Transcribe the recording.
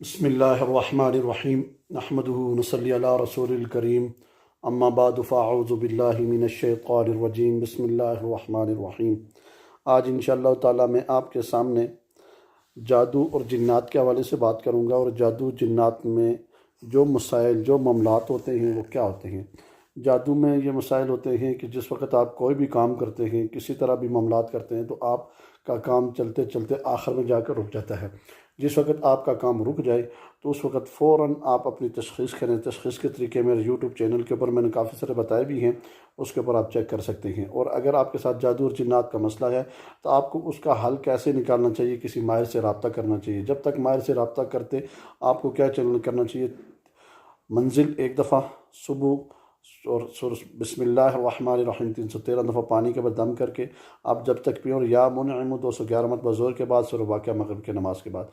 بسم اللہ الرحمن الرحیم نحمدہ ونصلی علی رسول الکریم اما بعد فاعوذ باللہ من الشیطان الرجیم بسم اللہ الرحمن الرحیم۔ آج انشاءاللہ تعالی میں آپ کے سامنے جادو اور جنات کے حوالے سے بات کروں گا، اور جادو جنات میں جو مسائل جو معاملات ہوتے ہیں وہ کیا ہوتے ہیں۔ جادو میں یہ مسائل ہوتے ہیں کہ جس وقت آپ کوئی بھی کام کرتے ہیں، کسی طرح بھی معاملات کرتے ہیں، تو آپ کا کام چلتے چلتے آخر میں جا کر رک جاتا ہے۔ جس وقت آپ کا کام رک جائے تو اس وقت فوراً آپ اپنی تشخیص کریں۔ تشخیص کے طریقے میرے یوٹیوب چینل کے اوپر میں نے کافی سارے بتائے بھی ہیں، اس کے اوپر آپ چیک کر سکتے ہیں۔ اور اگر آپ کے ساتھ جادو اور جنات کا مسئلہ ہے تو آپ کو اس کا حل کیسے نکالنا چاہیے، کسی ماہر سے رابطہ کرنا چاہیے۔ جب تک ماہر سے رابطہ کرتے آپ کو کیا کرنا چاہیے، منزل ایک دفعہ صبح اور بسم اللہ الرحمن الرحیم 313 دفعہ پانی کے بعد دم کر کے آپ جب تک پئیں، اور یا منعم 211 مرتبہ زور کے بعد، سورہ واقعہ مغرب کے نماز کے بعد۔